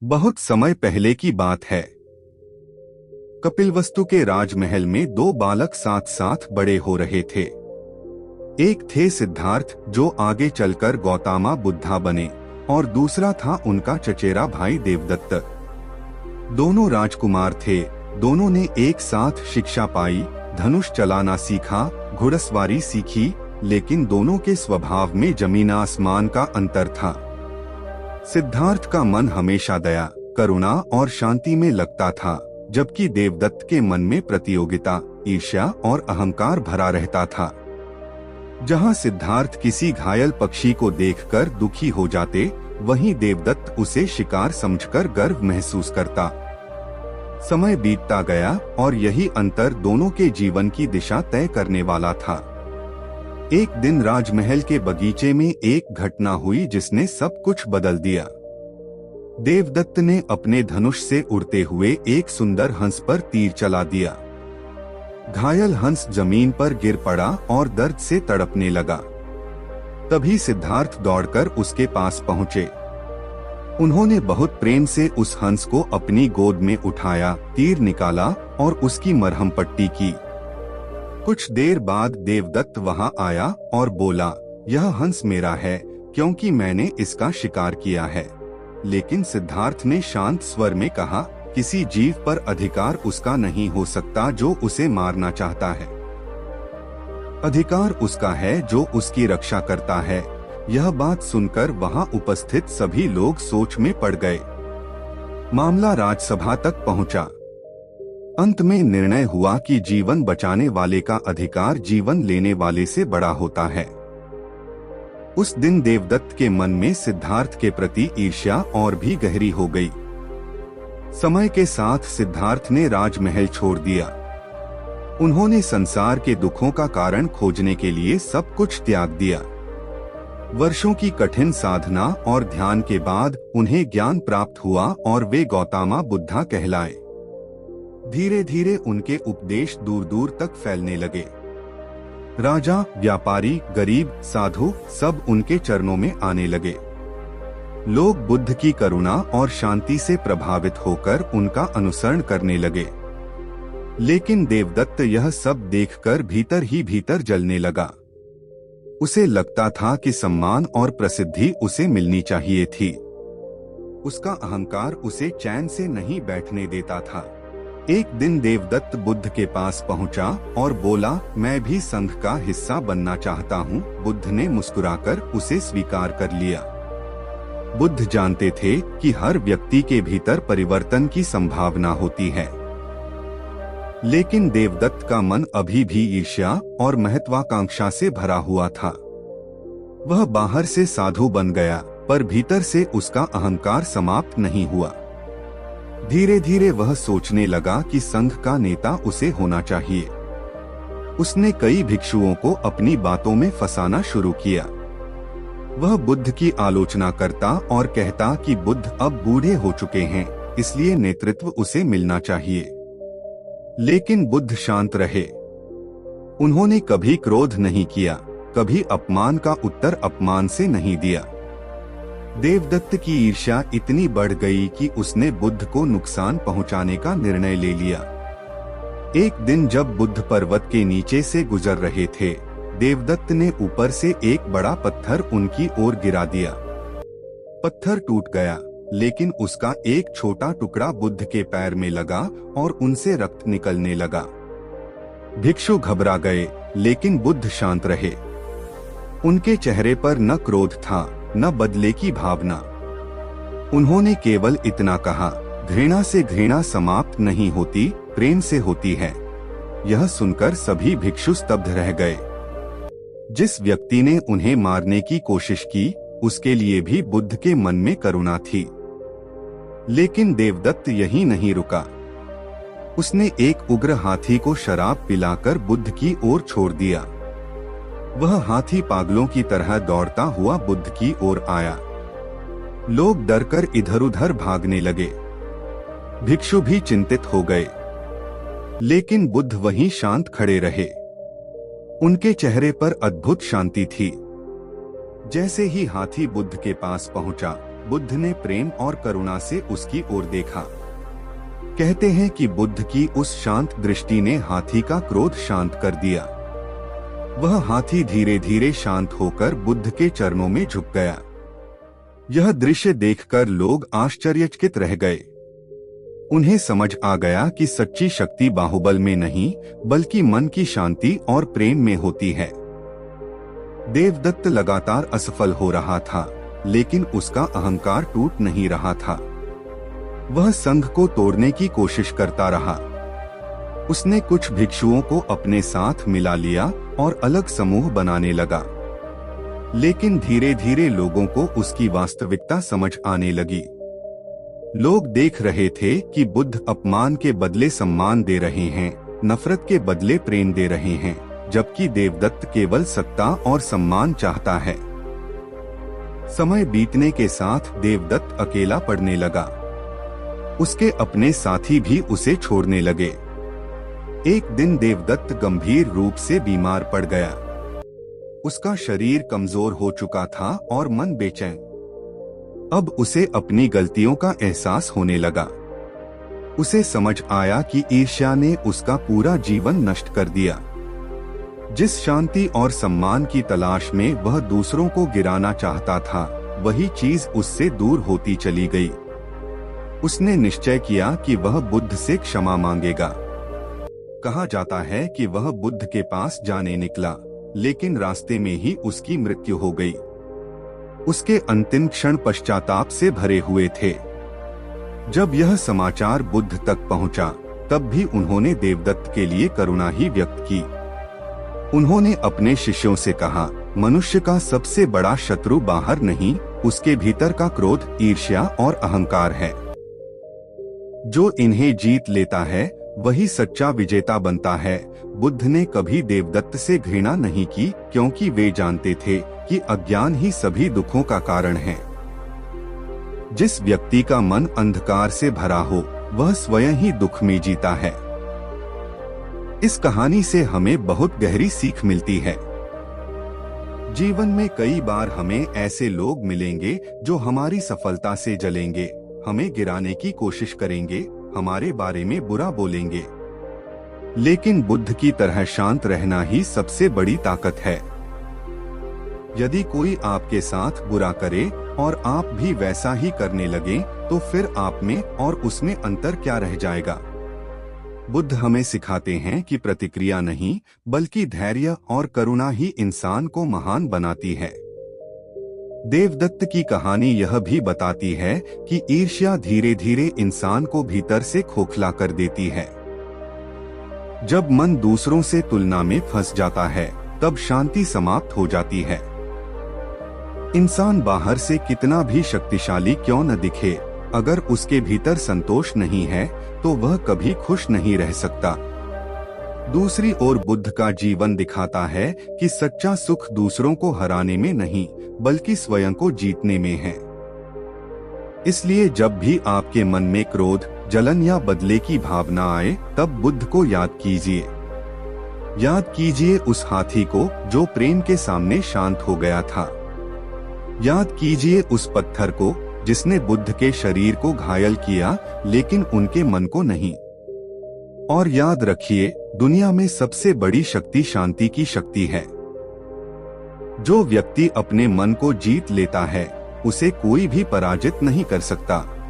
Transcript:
बहुत समय पहले की बात है। कपिलवस्तु के राजमहल में दो बालक साथ साथ बड़े हो रहे थे। एक थे सिद्धार्थ, जो आगे चलकर गौतमा बुद्धा बने, और दूसरा था उनका चचेरा भाई देवदत्त। दोनों राजकुमार थे। दोनों ने एक साथ शिक्षा पाई, धनुष चलाना सीखा, घुड़सवारी सीखी, लेकिन दोनों के स्वभाव में जमीन आसमान का अंतर था। सिद्धार्थ का मन हमेशा दया, करुणा और शांति में लगता था, जबकि देवदत्त के मन में प्रतियोगिता, ईर्ष्या और अहंकार भरा रहता था। जहां सिद्धार्थ किसी घायल पक्षी को देखकर दुखी हो जाते, वहीं देवदत्त उसे शिकार समझकर गर्व महसूस करता। समय बीतता गया और यही अंतर दोनों के जीवन की दिशा तय करने वाला था। एक दिन राजमहल के बगीचे में एक घटना हुई जिसने सब कुछ बदल दिया। देवदत्त ने अपने धनुष से उड़ते हुए एक सुंदर हंस पर तीर चला दिया। घायल हंस जमीन पर गिर पड़ा और दर्द से तड़पने लगा। तभी सिद्धार्थ दौड़कर उसके पास पहुंचे। उन्होंने बहुत प्रेम से उस हंस को अपनी गोद में उठाया, तीर निकाला और उसकी मरहम पट्टी की। कुछ देर बाद देवदत्त वहां आया और बोला, यह हंस मेरा है क्योंकि मैंने इसका शिकार किया है। लेकिन सिद्धार्थ ने शांत स्वर में कहा, किसी जीव पर अधिकार उसका नहीं हो सकता जो उसे मारना चाहता है। अधिकार उसका है जो उसकी रक्षा करता है। यह बात सुनकर वहां उपस्थित सभी लोग सोच में पड़ गए। मामला राजसभा तक पहुंचा। अंत में निर्णय हुआ कि जीवन बचाने वाले का अधिकार जीवन लेने वाले से बड़ा होता है। उस दिन देवदत्त के मन में सिद्धार्थ के प्रति ईर्ष्या और भी गहरी हो गई। समय के साथ सिद्धार्थ ने राजमहल छोड़ दिया। उन्होंने संसार के दुखों का कारण खोजने के लिए सब कुछ त्याग दिया। वर्षों की कठिन साधना और ध्यान के बाद उन्हें ज्ञान प्राप्त हुआ और वे गौतमा बुद्धा कहलाए। धीरे धीरे उनके उपदेश दूर दूर तक फैलने लगे। राजा, व्यापारी, गरीब, साधु सब उनके चरणों में आने लगे। लोग बुद्ध की करुणा और शांति से प्रभावित होकर उनका अनुसरण करने लगे। लेकिन देवदत्त यह सब देखकर भीतर ही भीतर जलने लगा। उसे लगता था कि सम्मान और प्रसिद्धि उसे मिलनी चाहिए थी। उसका अहंकार उसे चैन से नहीं बैठने देता था। एक दिन देवदत्त बुद्ध के पास पहुंचा और बोला, मैं भी संघ का हिस्सा बनना चाहता हूं। बुद्ध ने मुस्कुराकर उसे स्वीकार कर लिया। बुद्ध जानते थे कि हर व्यक्ति के भीतर परिवर्तन की संभावना होती है। लेकिन देवदत्त का मन अभी भी ईर्ष्या और महत्वाकांक्षा से भरा हुआ था। वह बाहर से साधु बन गया, पर भीतर से उसका अहंकार समाप्त नहीं हुआ। धीरे धीरे वह सोचने लगा कि संघ का नेता उसे होना चाहिए। उसने कई भिक्षुओं को अपनी बातों में फंसाना शुरू किया। वह बुद्ध की आलोचना करता और कहता कि बुद्ध अब बूढ़े हो चुके हैं, इसलिए नेतृत्व उसे मिलना चाहिए। लेकिन बुद्ध शांत रहे। उन्होंने कभी क्रोध नहीं किया, कभी अपमान का उत्तर अपमान से नहीं दिया। देवदत्त की ईर्ष्या इतनी बढ़ गई कि उसने बुद्ध को नुकसान पहुंचाने का निर्णय ले लिया। एक दिन जब बुद्ध पर्वत के नीचे से गुजर रहे थे, देवदत्त ने ऊपर से एक बड़ा पत्थर उनकी ओर गिरा दिया। पत्थर टूट गया, लेकिन उसका एक छोटा टुकड़ा बुद्ध के पैर में लगा और उनसे रक्त निकलने लगा। भिक्षु घबरा गए, लेकिन बुद्ध शांत रहे। उनके चेहरे पर न क्रोध था, न बदले की भावना। उन्होंने केवल इतना कहा, घृणा से घृणा समाप्त नहीं होती, प्रेम से होती है। यह सुनकर सभी भिक्षु स्तब्ध रह गए। जिस व्यक्ति ने उन्हें मारने की कोशिश की, उसके लिए भी बुद्ध के मन में करुणा थी। लेकिन देवदत्त यहीं नहीं रुका। उसने एक उग्र हाथी को शराब पिलाकर बुद्ध की ओर छोड़ दिया। वह हाथी पागलों की तरह दौड़ता हुआ बुद्ध की ओर आया। लोग डरकर इधर-उधर भागने लगे। भिक्षु भी चिंतित हो गए। लेकिन बुद्ध वहीं शांत खड़े रहे। उनके चेहरे पर अद्भुत शांति थी। जैसे ही हाथी बुद्ध के पास पहुंचा, बुद्ध ने प्रेम और करुणा से उसकी ओर देखा। कहते हैं कि बुद्ध की उस शांत दृष्टि ने हाथी का क्रोध शांत कर दिया। वह हाथी धीरे धीरे शांत होकर बुद्ध के चरणों में झुक गया। यह दृश्य देखकर लोग आश्चर्यचकित रह गए। उन्हें समझ आ गया कि सच्ची शक्ति बाहुबल में नहीं, बल्कि मन की शांति और प्रेम में होती है। देवदत्त लगातार असफल हो रहा था, लेकिन उसका अहंकार टूट नहीं रहा था। वह संघ को तोड़ने की कोशिश करता रहा। उसने कुछ भिक्षुओं को अपने साथ मिला लिया और अलग समूह बनाने लगा। लेकिन धीरे धीरे लोगों को उसकी वास्तविकता समझ आने लगी। लोग देख रहे थे कि बुद्ध अपमान के बदले सम्मान दे रहे हैं, नफरत के बदले प्रेम दे रहे हैं, जबकि देवदत्त केवल सत्ता और सम्मान चाहता है। समय बीतने के साथ देवदत्त अकेला पड़ने लगा। उसके अपने साथी भी उसे छोड़ने लगे। एक दिन देवदत्त गंभीर रूप से बीमार पड़ गया। उसका शरीर कमजोर हो चुका था और मन बेचैन। अब उसे अपनी गलतियों का एहसास होने लगा। उसे समझ आया कि ईर्ष्या ने उसका पूरा जीवन नष्ट कर दिया। जिस शांति और सम्मान की तलाश में वह दूसरों को गिराना चाहता था, वही चीज उससे दूर होती चली गई। उसने निश्चय किया कि वह बुद्ध से क्षमा मांगेगा। कहा जाता है कि वह बुद्ध के पास जाने निकला, लेकिन रास्ते में ही उसकी मृत्यु हो गई। उसके अंतिम क्षण पश्चाताप से भरे हुए थे। जब यह समाचार बुद्ध तक पहुंचा, तब भी उन्होंने देवदत्त के लिए करुणा ही व्यक्त की। उन्होंने अपने शिष्यों से कहा, मनुष्य का सबसे बड़ा शत्रु बाहर नहीं, उसके भीतर का क्रोध, ईर्ष्या और अहंकार है। जो इन्हें जीत लेता है वही सच्चा विजेता बनता है। बुद्ध ने कभी देवदत्त से घृणा नहीं की, क्योंकि वे जानते थे कि अज्ञान ही सभी दुखों का कारण है। जिस व्यक्ति का मन अंधकार से भरा हो, वह स्वयं ही दुख में जीता है। इस कहानी से हमें बहुत गहरी सीख मिलती है। जीवन में कई बार हमें ऐसे लोग मिलेंगे जो हमारी सफलता से जलेंगे, हमें गिराने की कोशिश करेंगे, हमारे बारे में बुरा बोलेंगे। लेकिन बुद्ध की तरह शांत रहना ही सबसे बड़ी ताकत है। यदि कोई आपके साथ बुरा करे और आप भी वैसा ही करने लगे, तो फिर आप में और उसमें अंतर क्या रह जाएगा। बुद्ध हमें सिखाते हैं कि प्रतिक्रिया नहीं, बल्कि धैर्य और करुणा ही इंसान को महान बनाती है। देवदत्त की कहानी यह भी बताती है कि ईर्ष्या धीरे धीरे इंसान को भीतर से खोखला कर देती है। जब मन दूसरों से तुलना में फंस जाता है, तब शांति समाप्त हो जाती है। इंसान बाहर से कितना भी शक्तिशाली क्यों न दिखे, अगर उसके भीतर संतोष नहीं है, तो वह कभी खुश नहीं रह सकता। दूसरी ओर बुद्ध का जीवन दिखाता है कि सच्चा सुख दूसरों को हराने में नहीं, बल्कि स्वयं को जीतने में है। इसलिए जब भी आपके मन में क्रोध, जलन या बदले की भावना आए, तब बुद्ध को याद कीजिए। याद कीजिए उस हाथी को जो प्रेम के सामने शांत हो गया था। याद कीजिए उस पत्थर को जिसने बुद्ध के शरीर को घायल किया, लेकिन उनके मन को नहीं। और याद रखिए, दुनिया में सबसे बड़ी शक्ति शांति की शक्ति है। जो व्यक्ति अपने मन को जीत लेता है, उसे कोई भी पराजित नहीं कर सकता।